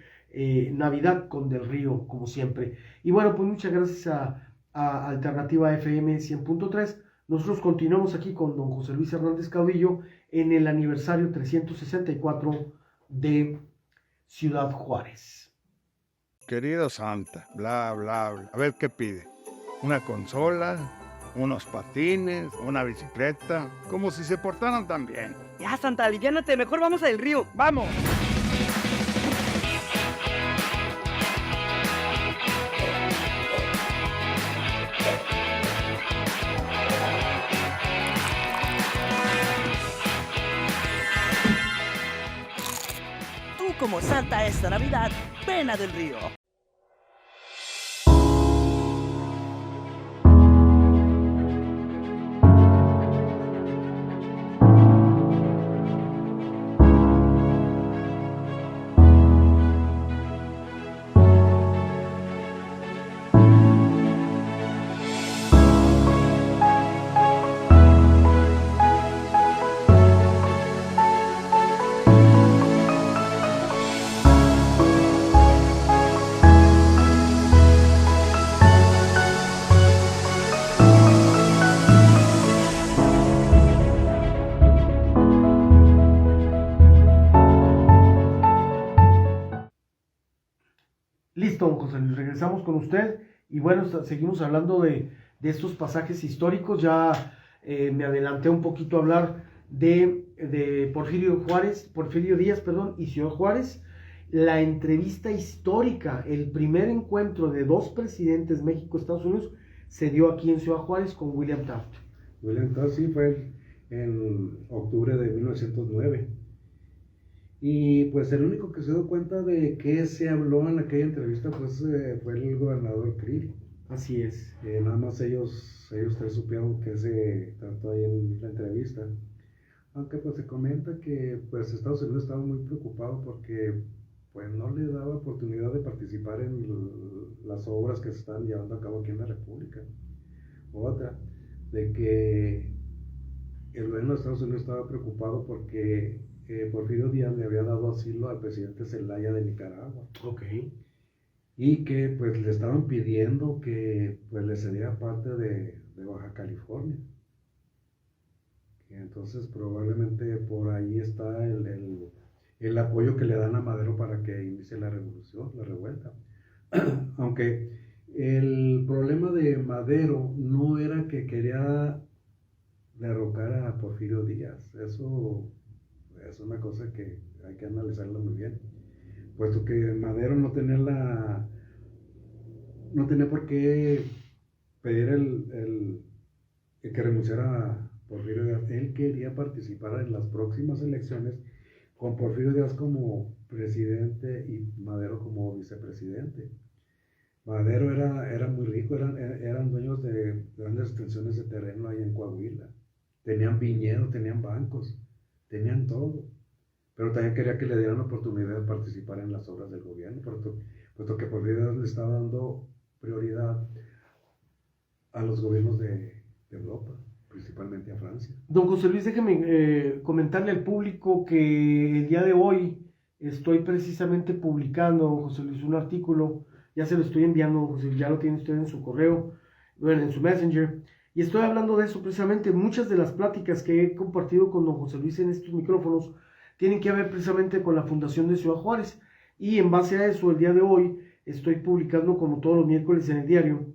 Navidad con Del Río, como siempre. Y bueno, pues muchas gracias a Alternativa FM 100.3. Nosotros continuamos aquí con don José Luis Hernández Caudillo en el aniversario 364 de Ciudad Juárez. Querido Santa, bla, bla, bla. A ver qué pide. Una consola, unos patines, una bicicleta, como si se portaran tan bien. Ya, Santa, aliviánate, mejor vamos al río. ¡Vamos! Como Santa esta Navidad, ven a Del Río. Listo, don José Luis, regresamos con usted y bueno, seguimos hablando de estos pasajes históricos. Ya me adelanté un poquito a hablar de Porfirio Díaz, y Ciudad Juárez. La entrevista histórica, el primer encuentro de dos presidentes, México-Estados Unidos, se dio aquí en Ciudad Juárez con William Taft. William Taft sí fue en octubre de 1909. Y pues el único que se dio cuenta de qué se habló en aquella entrevista pues, fue el gobernador Creedy. Así es. Nada más ellos tres supieron qué se trató ahí en la entrevista. Aunque pues se comenta que pues Estados Unidos estaba muy preocupado porque pues no le daba oportunidad de participar en las obras que se estaban llevando a cabo aquí en la República. Otra, de que el gobierno de Estados Unidos estaba preocupado porque Porfirio Díaz le había dado asilo al presidente Zelaya de Nicaragua. Ok. Y que pues le estaban pidiendo que pues le cediera parte de Baja California. Y entonces probablemente por ahí está el apoyo que le dan a Madero para que inicie la revolución, la revuelta. Aunque el problema de Madero no era que quería derrocar a Porfirio Díaz. Eso es una cosa que hay que analizarla muy bien, puesto que Madero no tenía por qué pedir el que renunciara a Porfirio Díaz. Él quería participar en las próximas elecciones con Porfirio Díaz como presidente y Madero como vicepresidente. Madero era muy rico, eran dueños de grandes extensiones de terreno ahí en Coahuila. Tenían viñedos, tenían bancos, tenían todo. pero también quería que le dieran oportunidad de participar en las obras del gobierno, puesto que por vida le estaba dando prioridad a los gobiernos de Europa, principalmente a Francia. Don José Luis, déjeme comentarle al público que el día de hoy estoy precisamente publicando, don José Luis, un artículo, ya se lo estoy enviando, don José Luis, ya lo tiene usted en su correo, bueno, en su Messenger, y estoy hablando de eso precisamente. Muchas de las pláticas que he compartido con don José Luis en estos micrófonos tienen que ver precisamente con la Fundación de Ciudad Juárez, y en base a eso, el día de hoy, estoy publicando como todos los miércoles en el diario,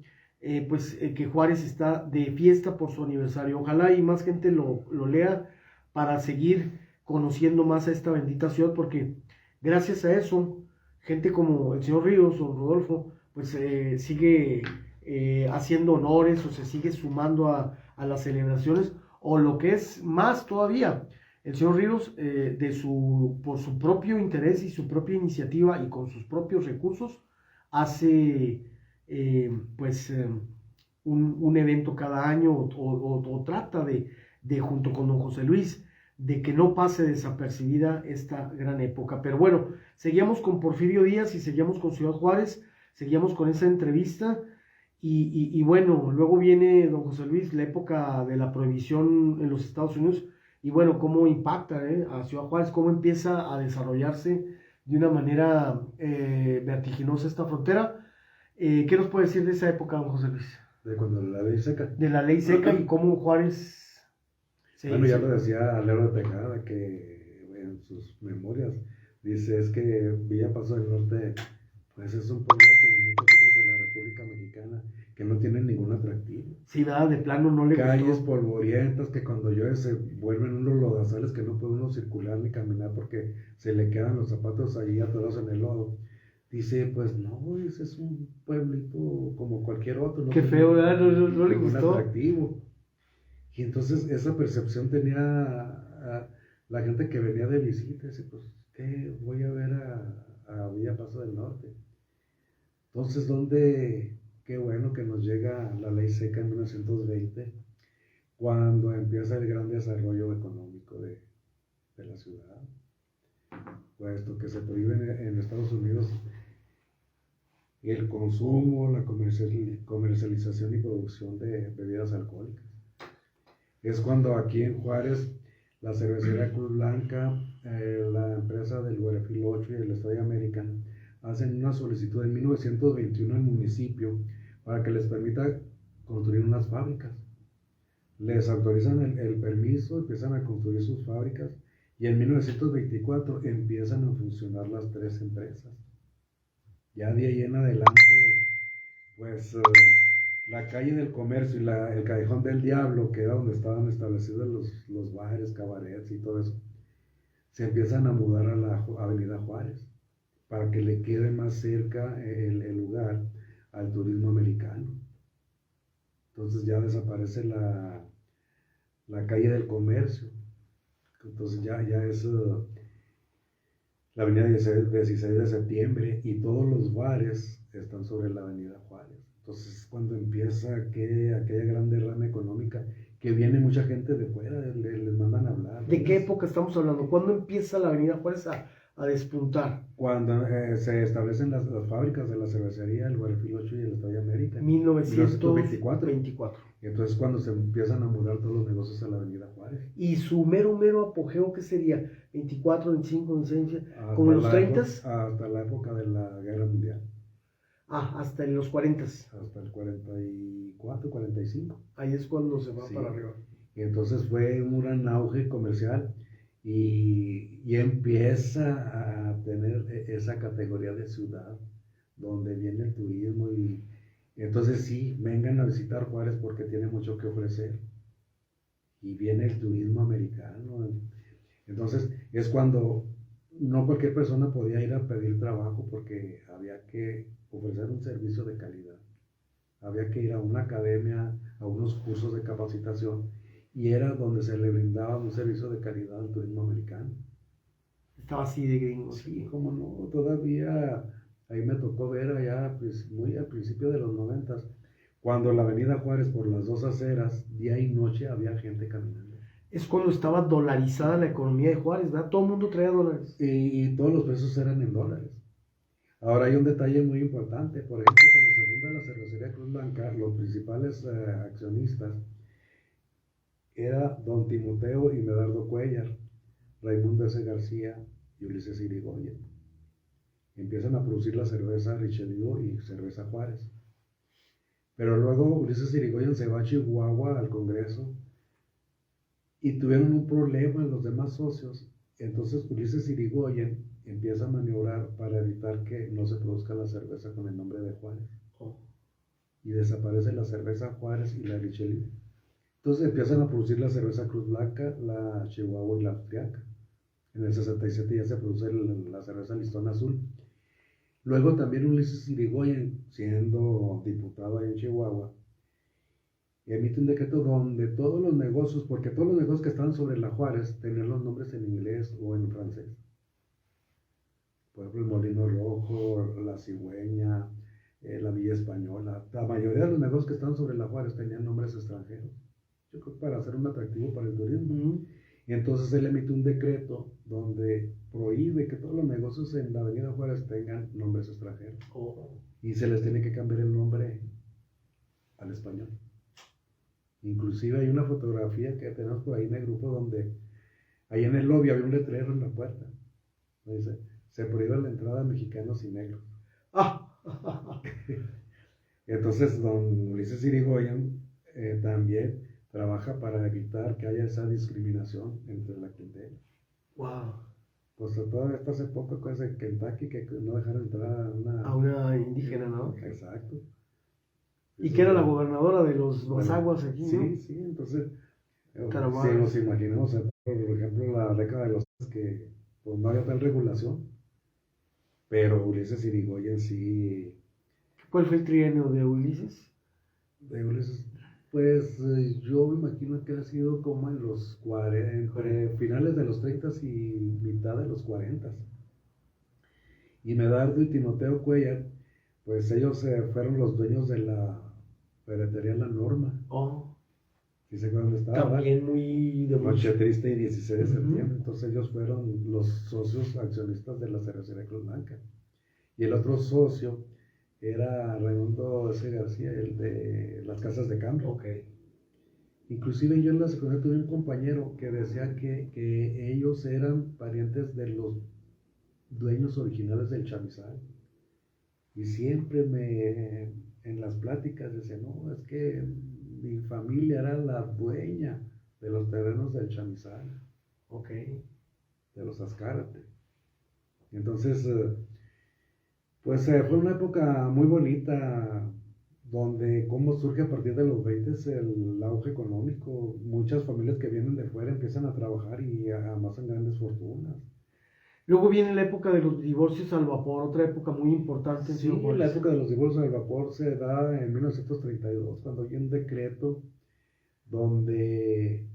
que Juárez está de fiesta por su aniversario. Ojalá y más gente lo lea para seguir conociendo más a esta bendita ciudad, porque gracias a eso, gente como el señor Ríos o Rodolfo, pues sigue haciendo honores o se sigue sumando a las celebraciones, o lo que es más todavía, el señor Ríos, por su propio interés y su propia iniciativa y con sus propios recursos, hace un evento cada año o trata de junto con don José Luis, de que no pase desapercibida esta gran época. Pero bueno, seguíamos con Porfirio Díaz y seguíamos con Ciudad Juárez, seguíamos con esa entrevista y bueno, luego viene don José Luis, la época de la prohibición en los Estados Unidos, y bueno, cómo impacta a Ciudad Juárez, cómo empieza a desarrollarse de una manera vertiginosa esta frontera. ¿Qué nos puede decir de esa época, don José Luis? De cuando la ley seca. De la ley seca y cómo Juárez... Bueno, ya lo decía Alero de Tejada, que en sus memorias dice, es que Villa Paso del Norte, pues es un pueblo como muchos otros de la República Mexicana, que no tienen ningún atractivo. Sí, ¿verdad? De plano no le Calles gustó. polvorientas que cuando llueve se vuelven unos lodazales que no puede uno circular ni caminar porque se le quedan los zapatos ahí atorados en el lodo. Dice, pues no, ese es un pueblito como cualquier otro. No Qué feo, ¿verdad? No le ningún gustó. atractivo. Y entonces esa percepción tenía la gente que venía de visita. Dice, pues, ¿qué? Voy a ver a Villa Paso del Norte. Entonces, qué bueno que nos llega la ley seca en 1920, cuando empieza el gran desarrollo económico de la ciudad. Puesto que se prohíbe en Estados Unidos el consumo, la comercialización y producción de bebidas alcohólicas. Es cuando aquí en Juárez la cervecería Cruz Blanca, la empresa del Guarefil 8 y el Estadio American hacen una solicitud en 1921 al municipio para que les permita construir unas fábricas. Les autorizan el permiso, empiezan a construir sus fábricas y en 1924 empiezan a funcionar las 3 empresas. Ya de ahí en adelante, pues la calle del Comercio y el Callejón del Diablo, que era donde estaban establecidos los bares, cabarets y todo eso, se empiezan a mudar a la Avenida Juárez para que le quede más cerca el lugar al turismo americano. Entonces ya desaparece la calle del Comercio. Entonces ya es la avenida 16 de septiembre y todos los bares están sobre la avenida Juárez. Entonces es cuando empieza aquella gran derrama económica que viene mucha gente de fuera, les mandan a hablar. ¿De qué época estamos hablando? ¿Cuándo empieza la avenida Juárez a despuntar? Cuando se establecen las fábricas de la cervecería, el Guarefil 8 y el Estadio América. 1924. Entonces cuando se empiezan a mudar todos los negocios a la avenida Juárez. ¿Y su mero apogeo qué sería? ¿24, 25, 26? ¿Como en los 30? Hasta la época de la Guerra Mundial. Hasta en los 40. Hasta el 44, 45. Ahí es cuando se va Sí. para arriba. Y entonces fue un gran auge comercial y empieza a tener esa categoría de ciudad donde viene el turismo y entonces sí, vengan a visitar Juárez porque tiene mucho que ofrecer y viene el turismo americano. Entonces es cuando no cualquier persona podía ir a pedir trabajo porque había que ofrecer un servicio de calidad. Había que ir a una academia, a unos cursos de capacitación y era donde se le brindaba un servicio de calidad al turismo americano. Estaba así de gringo. Sí, como no, todavía ahí me tocó ver allá pues, muy al principio de los 90, cuando la avenida Juárez por las 2 aceras, día y noche había gente caminando. Es cuando estaba dolarizada la economía de Juárez, ¿verdad? Todo el mundo traía dólares. Y todos los pesos eran en dólares. Ahora hay un detalle muy importante. Por ejemplo, cuando se funda la cervecería Cruz Blanca, los principales accionistas era don Timoteo y Medardo Cuellar, Raimundo S. García y Ulises Irigoyen. Empiezan a producir la cerveza Richelieu y cerveza Juárez. Pero luego Ulises Irigoyen se va a Chihuahua al Congreso y tuvieron un problema los demás socios. Entonces Ulises Irigoyen empieza a maniobrar para evitar que no se produzca la cerveza con el nombre de Juárez. Y desaparece la cerveza Juárez y la Richelieu. Entonces empiezan a producir la cerveza Cruz Blanca, la Chihuahua y la Austriaca. En el 67 ya se produce la cerveza Listón Azul. Luego también Ulises Irigoyen, siendo diputado ahí en Chihuahua, emite un decreto donde todos los negocios, porque todos los negocios que estaban sobre la Juárez tenían los nombres en inglés o en francés. Por ejemplo, el Molino Rojo, la Cigüeña, la Villa Española. La mayoría de los negocios que estaban sobre la Juárez tenían nombres extranjeros. Yo creo que para hacer un atractivo para el turismo. Y entonces él emite un decreto donde prohíbe que todos los negocios en la Avenida Juárez tengan nombres extranjeros. Y se les tiene que cambiar el nombre al español. Inclusive hay una fotografía que tenemos por ahí en el grupo donde ahí en el lobby había un letrero en la puerta. Dice, se prohíbe la entrada a mexicanos y negros. Entonces don Ulises Irigoyen también trabaja para evitar que haya esa discriminación entre la clientela. Wow. Pues todavía hasta hace poco con ese Kentucky que no dejaron entrar a una indígena, ¿no? Exacto. Y que era la gobernadora de los aguas aquí, sí, ¿no? Sí, entonces, Caramba. si nos imaginamos, por ejemplo, la década de los que pues, no había tal regulación, pero Ulises Irigoyen sí. ¿Cuál fue el trienio de Ulises? De Ulises, pues yo me imagino que ha sido como en los 40, entre finales de los 30 y mitad de los 40. Y Medardo y Timoteo Cuellar, pues ellos fueron los dueños de la ferretería La Norma. ¿Sí se acuerdan dónde estaba? También muy de Noche Triste y 16 de septiembre. Entonces ellos fueron los socios accionistas de la cervecería Cruz Blanca. Y el otro socio era Raimundo S. García, el de las casas de cambio. Inclusive yo en la secundaria tuve un compañero que decía que ellos eran parientes de los dueños originales del chamizal. Y siempre en las pláticas decía, no, es que mi familia era la dueña de los terrenos del chamizal. De los Azcárate. Entonces, pues fue una época muy bonita, donde cómo surge a partir de los 20 el auge económico. Muchas familias que vienen de fuera empiezan a trabajar y amasan grandes fortunas. Luego viene la época de los divorcios al vapor, otra época muy importante. Sí, la época de los divorcios al vapor se da en 1932, cuando hay un decreto donde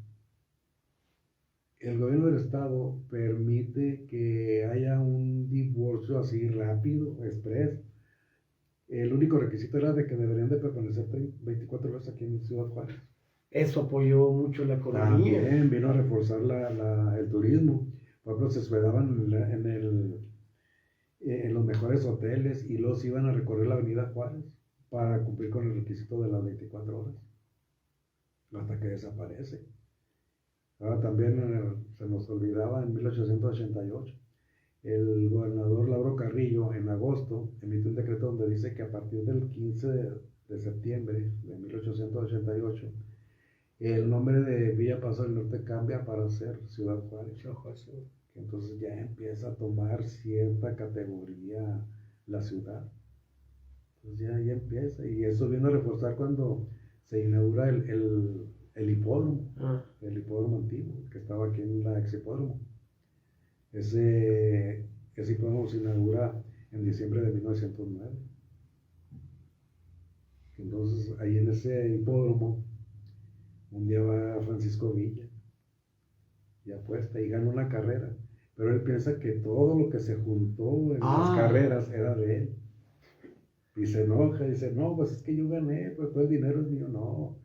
el gobierno del estado permite que haya un divorcio así rápido, express. El único requisito era de que deberían de permanecer 24 horas aquí en Ciudad Juárez. Eso apoyó mucho la economía. También vino a reforzar el turismo. Por ejemplo, se hospedaban en los mejores hoteles y los iban a recorrer la avenida Juárez para cumplir con el requisito de las 24 horas. Hasta que desaparece. Ahora también se nos olvidaba en 1888. El gobernador Lauro Carrillo en agosto emite un decreto donde dice que a partir del 15 de septiembre de 1888 el nombre de Villa Paso del Norte cambia para ser Ciudad Juárez. Entonces ya empieza a tomar cierta categoría la ciudad. Entonces ya empieza, y eso viene a reforzar cuando se inaugura el hipódromo, el hipódromo antiguo, que estaba aquí en la ex hipódromo. Ese hipódromo se inaugura en diciembre de 1909. Entonces ahí en ese hipódromo un día va Francisco Villa y apuesta y gana una carrera, pero él piensa que todo lo que se juntó en las carreras era de él y se enoja y dice, no, pues es que yo gané, pues todo el dinero es mío. No,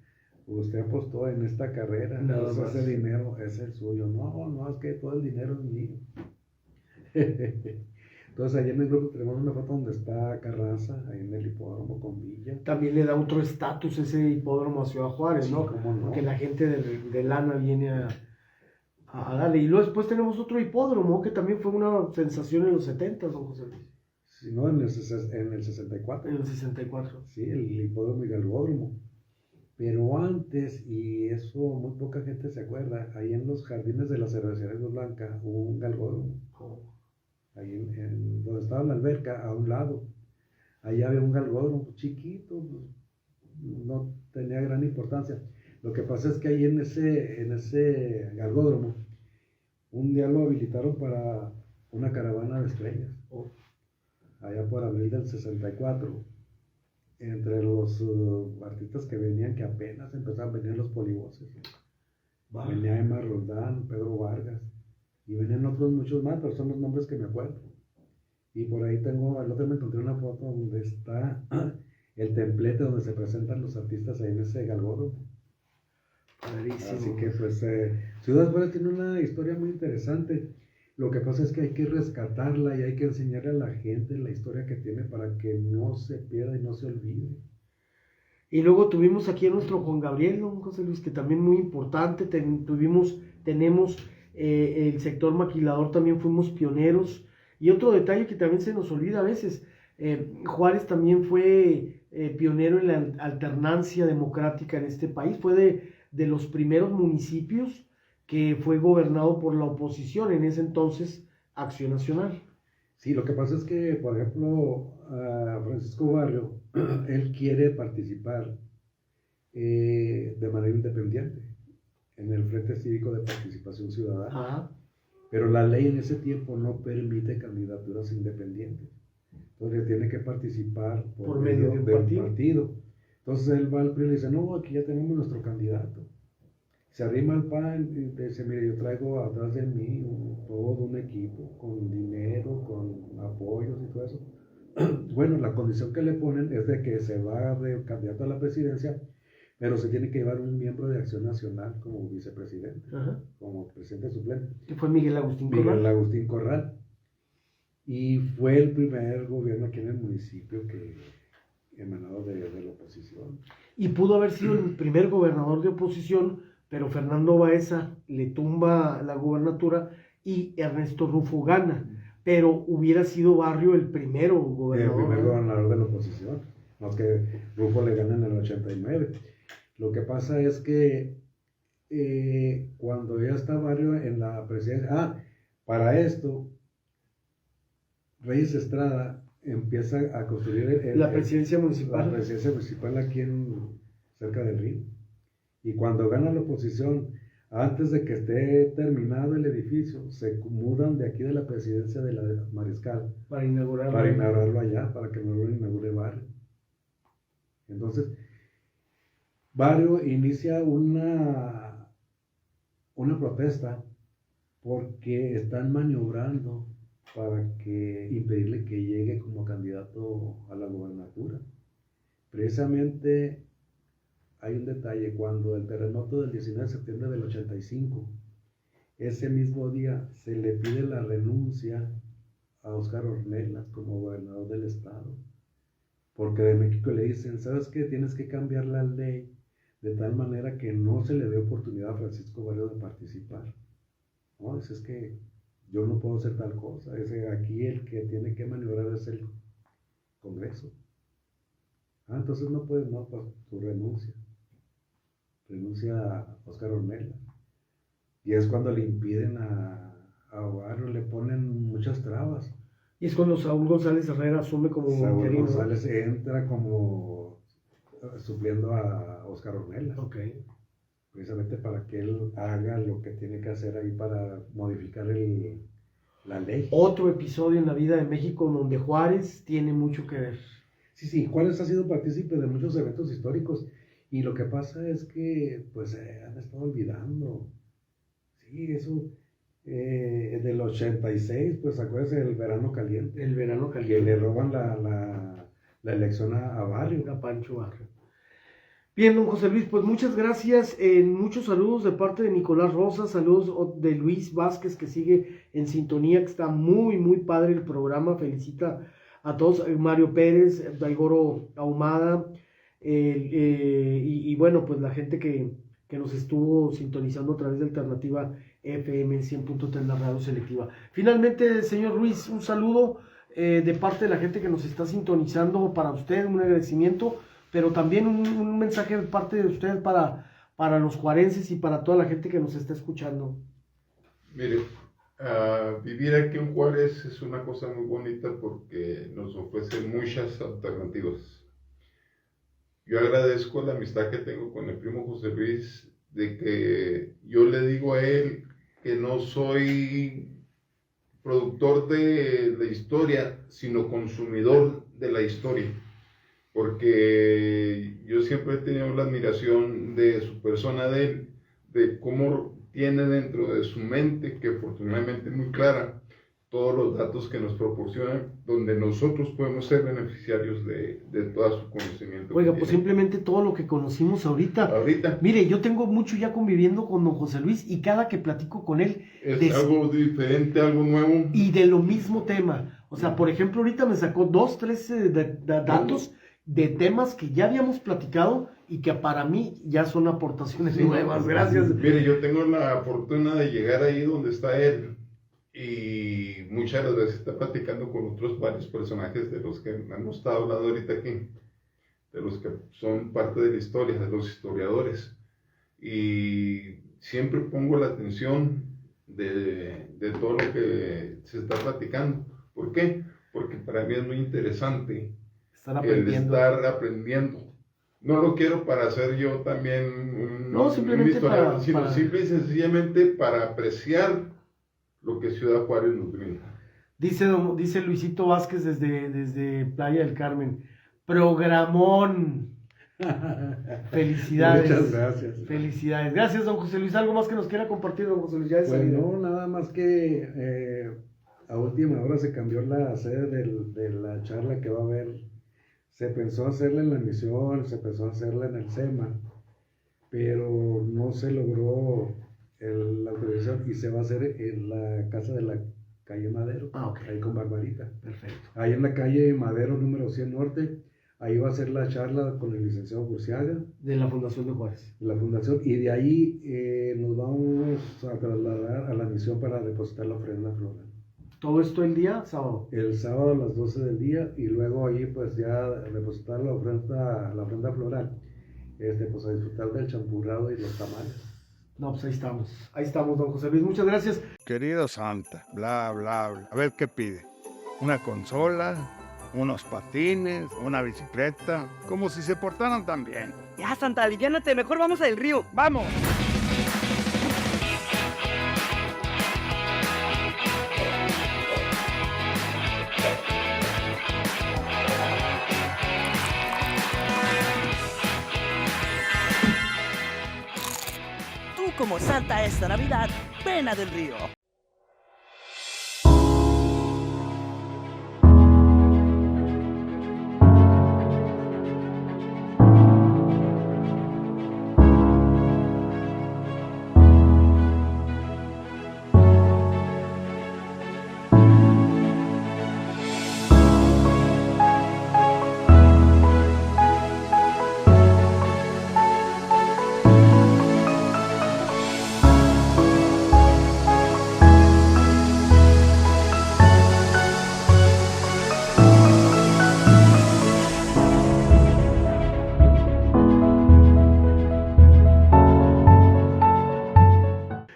usted apostó en esta carrera, Nada entonces más. ese dinero es el suyo. No, no, es que todo el dinero es mío. Entonces, ahí en el grupo tenemos una foto donde está Carranza, ahí en el hipódromo con Villa. También le da otro estatus ese hipódromo a Ciudad Juárez, ¿no? Sí, cómo no. Porque la gente de lana viene a darle. Y luego después tenemos otro hipódromo que también fue una sensación en los 70, don José Luis. Si no, en el 64. En el 64. Sí, el hipódromo y galgódromo. Pero antes, y eso muy poca gente se acuerda, ahí en los jardines de la cervecería de Blanca hubo un galgódromo. Ahí donde estaba la alberca, a un lado. Ahí había un galgódromo chiquito, no tenía gran importancia. Lo que pasa es que ahí en ese galgódromo, un día lo habilitaron para una caravana de estrellas. Allá por abril del 64. Entre los artistas que venían, que apenas empezaban a venir los polivoces. Venía Emma Roldán, Pedro Vargas, y venían otros muchos más, pero son los nombres que me acuerdo. Y por ahí tengo, el otro me encontré una foto donde está el templete donde se presentan los artistas ahí en ese galgódromo. Padrísimo. Así que pues Ciudad Juárez tiene una historia muy interesante. Lo que pasa es que hay que rescatarla y hay que enseñarle a la gente la historia que tiene para que no se pierda y no se olvide. Y luego tuvimos aquí a nuestro Juan Gabriel, don José Luis, que también muy importante. Tenemos el sector maquilador, también fuimos pioneros. Y otro detalle que también se nos olvida a veces, Juárez también fue pionero en la alternancia democrática en este país. Fue de los primeros municipios que fue gobernado por la oposición, en ese entonces Acción Nacional. Sí, lo que pasa es que, por ejemplo, Francisco Barrio, él quiere participar de manera independiente en el Frente Cívico de Participación Ciudadana. Ajá. Pero la ley en ese tiempo no permite candidaturas independientes. Entonces tiene que participar por medio de un partido. Entonces él va al PRI y le dice, no, aquí ya tenemos nuestro candidato. Se arrima al PAN y dice, mire, yo traigo atrás de mí todo un equipo con dinero, con apoyos y todo eso. Bueno, la condición que le ponen es de que se va de candidato a la presidencia, pero se tiene que llevar un miembro de Acción Nacional como vicepresidente, como presidente suplente. Que fue Miguel Agustín Corral. Miguel Agustín Corral. Y fue el primer gobierno aquí en el municipio que emanado de la oposición. Y pudo haber sido el primer gobernador de oposición, pero Fernando Baeza le tumba la gubernatura y Ernesto Rufo gana. Pero hubiera sido Barrio el primero gobernador. El primer gobernador de la oposición. Más que Rufo le gana en el 89. Lo que pasa es que cuando ya está Barrio en la presidencia, para esto, Reyes Estrada empieza a construir la presidencia municipal. La presidencia municipal aquí cerca del río. Y cuando gana la oposición, antes de que esté terminado el edificio, se mudan de aquí de la presidencia de la Mariscal Para inaugurarlo. Para inaugurarlo allá, para que no lo inaugure Barrio. Entonces, Barrio inicia una protesta porque están maniobrando para impedirle que llegue como candidato a la gobernatura. Precisamente hay un detalle, cuando el terremoto del 19 de septiembre del 85, ese mismo día se le pide la renuncia a Óscar Ornelas como gobernador del estado, porque de México le dicen, ¿sabes qué? Tienes que cambiar la ley de tal manera que no se le dé oportunidad a Francisco Barrio de participar. No, es que yo no puedo hacer tal cosa, aquí el que tiene que maniobrar es el Congreso. Entonces no puedes, no, pues tu renuncia a Óscar Ornelas. Y es cuando le impiden a Barrio, le ponen muchas trabas. Y es cuando Saúl González Herrera asume como Saúl interino. González entra como supliendo a Óscar Ornelas. Okay. Precisamente para que él haga lo que tiene que hacer ahí para modificar la ley. Otro episodio en la vida de México donde Juárez tiene mucho que ver. Sí, Juárez ha sido partícipe de muchos eventos históricos y lo que pasa es que pues han estado olvidando. Sí, eso del 86, pues acuérdense del verano caliente. El verano Que caliente. le roban la elección a Barrio. A Pancho Barrio. Bien, don José Luis, pues muchas gracias. Muchos saludos de parte de Nicolás Rosa, saludos de Luis Vázquez que sigue en sintonía, que está muy, muy padre el programa. Felicita a todos, Mario Pérez, Daigoro Ahumada, y bueno, pues la gente que nos estuvo sintonizando a través de Alternativa FM 100.3, la radio selectiva. Finalmente, señor Ruiz, un saludo de parte de la gente que nos está sintonizando para usted, un agradecimiento, pero también un mensaje de parte de usted para los juarenses y para toda la gente que nos está escuchando. Mire, vivir aquí en Juárez es una cosa muy bonita porque nos ofrece muchas alternativas. Yo agradezco la amistad que tengo con el primo José Luis, de que yo le digo a él que no soy productor de historia, sino consumidor de la historia, porque yo siempre he tenido la admiración de su persona, de él, de cómo tiene dentro de su mente, que afortunadamente es muy clara, todos los datos que nos proporcionan, donde nosotros podemos ser beneficiarios de todo su conocimiento. Oiga, pues simplemente todo lo que conocimos ahorita. Mire, yo tengo mucho ya conviviendo con don José Luis y cada que platico con él... Es algo diferente, algo nuevo. Y de lo mismo tema. O sea, por ejemplo, ahorita me sacó 2, 3 datos de temas que ya habíamos platicado y que para mí ya son aportaciones nuevas. Gracias. Mire, yo tengo la fortuna de llegar ahí donde está él. Y muchas de las veces está platicando con otros varios personajes de los que hemos estado hablando ahorita aquí, de los que son parte de la historia, de los historiadores. Y siempre pongo la atención de todo lo que se está platicando. ¿Por qué? Porque para mí es muy interesante el estar aprendiendo. No lo quiero para hacer yo también un historiador, sino simple y sencillamente para apreciar lo que Ciudad Juárez nos brinda. Dice Luisito Vázquez desde Playa del Carmen, programón. Felicidades. Muchas gracias. Felicidades. Gracias, don José Luis. ¿Algo más que nos quiera compartir, don José Luis? Ya pues no, nada más que a última hora se cambió la sede de la charla que va a haber. Se pensó hacerla en la misión, se pensó hacerla en el SEMA, pero no se logró la autorización y se va a hacer en la casa de la calle Madero, ahí con Barbarita. Perfecto. Ahí en la calle Madero número 100 Norte, ahí va a ser la charla con el licenciado Burciaga. De la Fundación de Juárez. La Fundación, y de ahí nos vamos a trasladar a la misión para depositar la ofrenda floral. ¿Todo esto el día sábado? El sábado a las 12 del día, y luego ahí pues ya depositar la ofrenda floral, pues a disfrutar del champurrado y los tamales. No, pues ahí estamos, don José Luis, muchas gracias. Querido Santa, bla, bla, bla. A ver qué pide. Una consola, unos patines, una bicicleta, como si se portaran tan bien. Ya, Santa, aliviánate, mejor vamos al río. ¡Vamos! Como Santa esta Navidad, Pena del Río.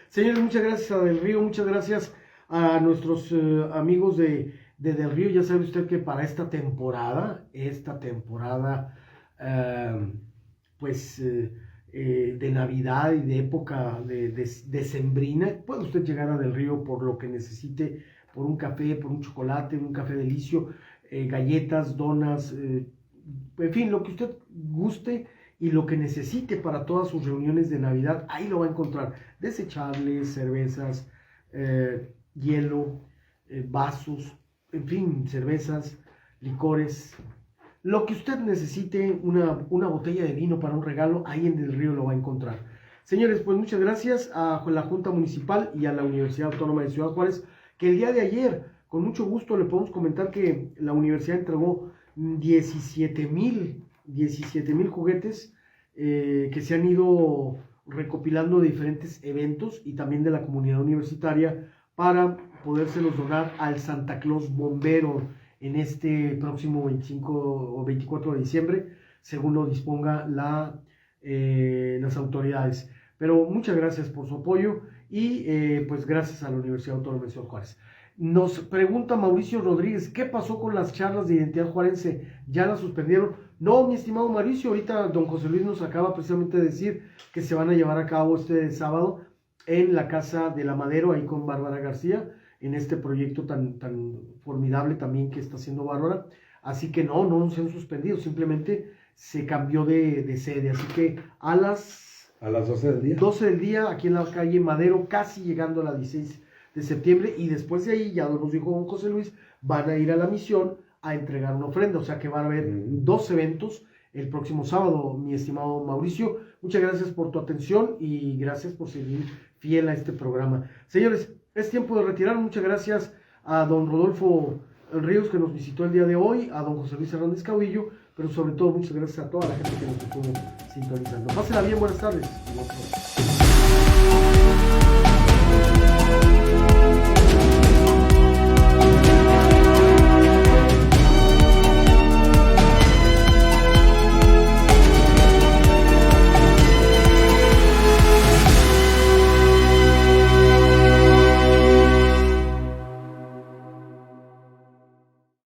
Señores, muchas gracias a Del Río, muchas gracias a nuestros amigos de Del Río. Ya sabe usted que para esta temporada de Navidad y de época decembrina, puede usted llegar a Del Río por lo que necesite, por un café, por un chocolate, un café delicio, galletas, donas, en fin, lo que usted guste y lo que necesite para todas sus reuniones de Navidad, ahí lo va a encontrar. Desechables, cervezas, hielo, vasos, en fin, cervezas, licores, Lo que usted necesite, una botella de vino para un regalo, ahí en Del Río lo va a encontrar. Señores, pues muchas gracias a la Junta Municipal y a la Universidad Autónoma de Ciudad Juárez, que el día de ayer, con mucho gusto le podemos comentar que la universidad entregó 17,000 juguetes que se han ido recopilando de diferentes eventos y también de la comunidad universitaria para podérselos donar al Santa Claus Bombero en este próximo 25 o 24 de diciembre, según lo disponga las autoridades. Pero muchas gracias por su apoyo y pues gracias a la Universidad Autónoma de Ciudad Juárez. Nos pregunta Mauricio Rodríguez, ¿qué pasó con las charlas de identidad juarense? ¿Ya las suspendieron? No, mi estimado Mauricio, ahorita don José Luis nos acaba precisamente de decir que se van a llevar a cabo este sábado en la Casa de la Madero, ahí con Bárbara García, en este proyecto tan formidable también que está haciendo Bárbara. Así que no se han suspendido, simplemente se cambió de sede. Así que a las 12 del día. 12 del día, aquí en la calle Madero, casi llegando a la 16 de septiembre, y después de ahí, ya nos dijo don José Luis, van a ir a la misión a entregar una ofrenda, o sea que van a haber dos eventos el próximo sábado, mi estimado Mauricio. Muchas gracias por tu atención y gracias por seguir fiel a este programa. Señores, es tiempo de retirar. Muchas gracias a don Rodolfo Ríos, que nos visitó el día de hoy, a don José Luis Hernández Caudillo, pero sobre todo muchas gracias a toda la gente que nos estuvo sintonizando. Pásenla bien, buenas tardes.